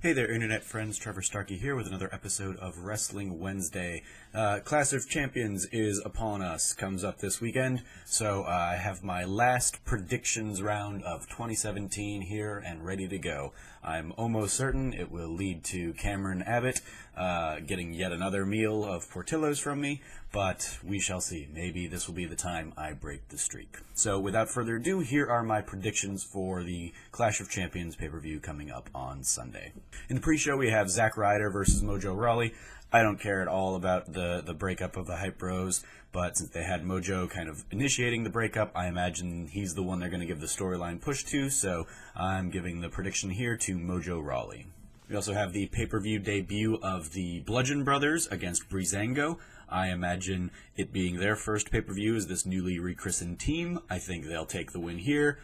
Hey there, internet friends. Trevor Starkey here with another episode of Wrestling Wednesday. Clash of Champions is upon us, comes up this weekend, so I have my last predictions round of 2017 here and ready to go. I'm almost certain it will lead to Cameron Abbott getting yet another meal of Portillo's from me, but we shall see. Maybe this will be the time I break the streak. So without further ado, here are my predictions for the Clash of Champions pay-per-view coming up on Sunday. In the pre-show, we have Zack Ryder versus Mojo Rawley. I don't care at all about the breakup of the Hype Bros, but since they had Mojo kind of initiating the breakup, I imagine he's the one they're going to give the storyline push to, so I'm giving the prediction here to Mojo Rawley. We also have the pay-per-view debut of the Bludgeon Brothers against Breezango. I imagine it being their first pay-per-view as this newly rechristened team. I think they'll take the win here.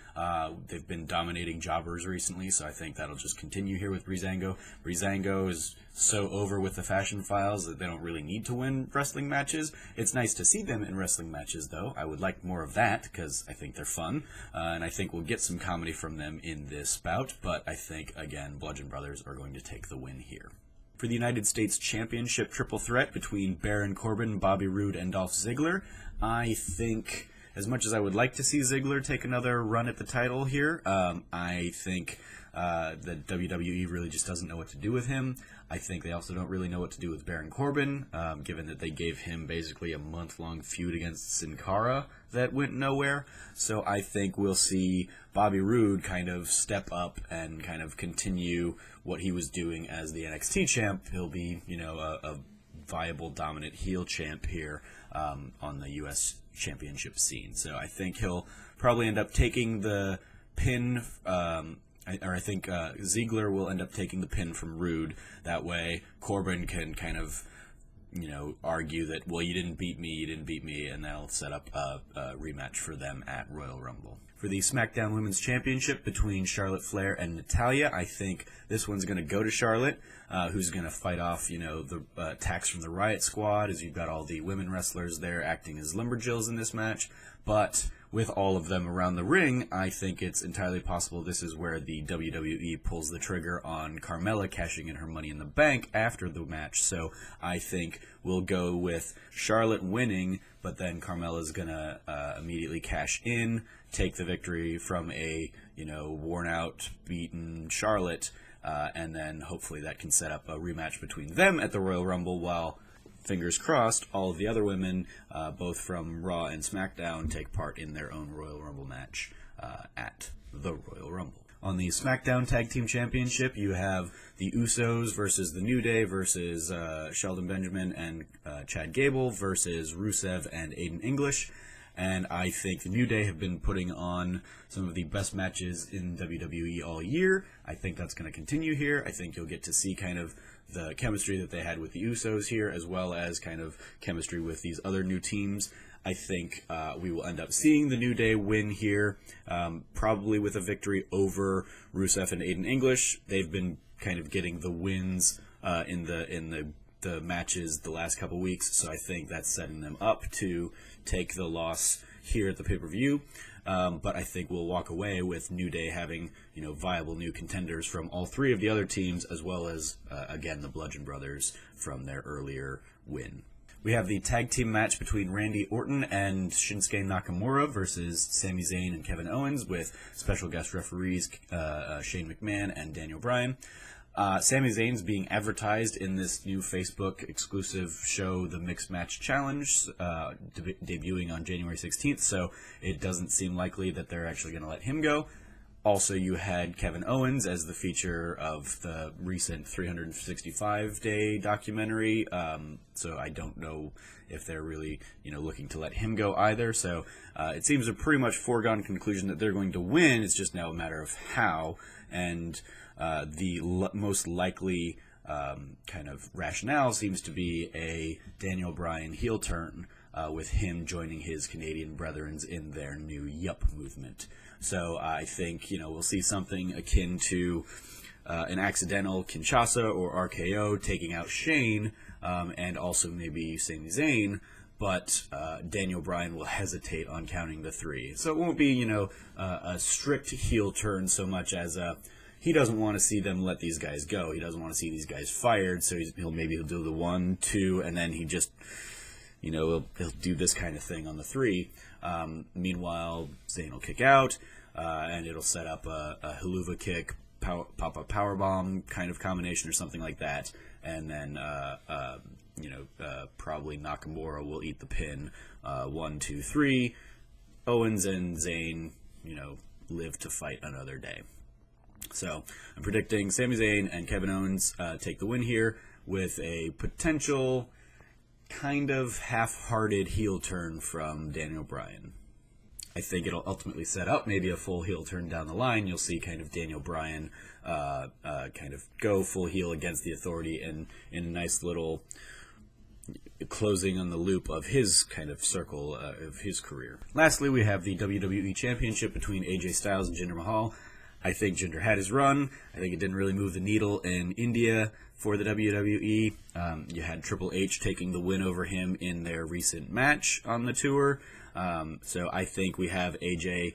They've been dominating jobbers recently, so I think that'll just continue here with Breezango. Breezango is so over with the Fashion Files that they don't really need to win wrestling matches. It's nice to see them in wrestling matches, though. I would like more of that, because I think they're fun, and I think we'll get some comedy from them in this bout, but I think, again, Bludgeon Brothers are going to take the win here. For the United States Championship triple threat between Baron Corbin, Bobby Roode, and Dolph Ziggler, I think, as much as I would like to see Ziggler take another run at the title here, I think that WWE really just doesn't know what to do with him. I think they also don't really know what to do with Baron Corbin, given that they gave him basically a month-long feud against Sin Cara that went nowhere. So I think we'll see Bobby Roode kind of step up and kind of continue what he was doing as the NXT champ. He'll be, a viable, dominant heel champ here on the U.S. championship scene. So I think he'll probably end up taking the pin, I think Ziggler will end up taking the pin from Roode. That way Corbin can kind of, argue that, well, you didn't beat me, and they'll set up a rematch for them at Royal Rumble. For the SmackDown Women's Championship between Charlotte Flair and Natalya, I think this one's going to go to Charlotte, who's going to fight off, the attacks from the Riot Squad, as you've got all the women wrestlers there acting as lumberjills in this match. But with all of them around the ring, I think it's entirely possible this is where the WWE pulls the trigger on Carmella cashing in her Money in the Bank after the match. So I think we'll go with Charlotte winning, but then Carmella's going to immediately cash in, take the victory from a, worn-out, beaten Charlotte, and then hopefully that can set up a rematch between them at the Royal Rumble while, fingers crossed, all of the other women, both from Raw and SmackDown, take part in their own Royal Rumble match at the Royal Rumble. On the SmackDown Tag Team Championship, you have the Usos versus the New Day versus Shelton Benjamin and Chad Gable versus Rusev and Aiden English. And I think the New Day have been putting on some of the best matches in WWE all year. I think that's going to continue here. I think you'll get to see kind of the chemistry that they had with the Usos here, as well as kind of chemistry with these other new teams. I think we will end up seeing the New Day win here, probably with a victory over Rusev and Aiden English. They've been kind of getting the wins in the matches the last couple weeks, so I think that's setting them up to take the loss here at the pay-per-view. But I think we'll walk away with New Day having, viable new contenders from all three of the other teams, as well as, again, the Bludgeon Brothers from their earlier win. We have the tag team match between Randy Orton and Shinsuke Nakamura versus Sami Zayn and Kevin Owens, with special guest referees Shane McMahon and Daniel Bryan. Sami Zayn's being advertised in this new Facebook exclusive show, The Mixed Match Challenge, debuting on January 16th, so it doesn't seem likely that they're actually going to let him go. Also, you had Kevin Owens as the feature of the recent 365-day documentary, so I don't know if they're really, looking to let him go either. So it seems a pretty much foregone conclusion that they're going to win. It's just now a matter of how, and the most likely kind of rationale seems to be a Daniel Bryan heel turn, with him joining his Canadian brethren in their new Yup movement. So I think, we'll see something akin to an accidental Kinshasa or RKO taking out Shane, and also maybe Sami Zayn, but Daniel Bryan will hesitate on counting the three. So it won't be, a strict heel turn so much as he doesn't want to see them let these guys go. He doesn't want to see these guys fired, so he'll do the 1, 2, and then he just, he'll do this kind of thing on the 3. Meanwhile, Zayn will kick out, and it'll set up a haluva kick, pop-up powerbomb kind of combination or something like that, and then probably Nakamura will eat the pin. 1, 2, 3. Owens and Zayn, live to fight another day. So I'm predicting Sami Zayn and Kevin Owens take the win here with a potential kind of half-hearted heel turn from Daniel Bryan. I think it'll ultimately set up maybe a full heel turn down the line. You'll see kind of Daniel Bryan kind of go full heel against the Authority in a nice little closing on the loop of his kind of circle of his career. Lastly, we have the WWE Championship between AJ Styles and Jinder Mahal. I think Jinder had his run. I think it didn't really move the needle in India for the WWE. You had Triple H taking the win over him in their recent match on the tour. So I think we have AJ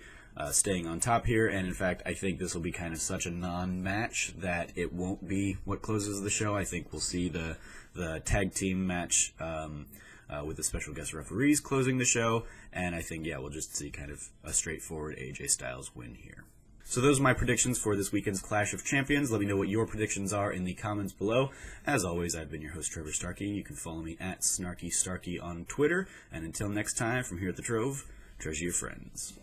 staying on top here, and in fact, I think this will be kind of such a non-match that it won't be what closes the show. I think we'll see the tag team match with the special guest referees closing the show, and I think, we'll just see kind of a straightforward AJ Styles win here. So those are my predictions for this weekend's Clash of Champions. Let me know what your predictions are in the comments below. As always, I've been your host, Trevor Starkey. You can follow me at SnarkyStarkey on Twitter. And until next time, from here at the Trove, treasure your friends.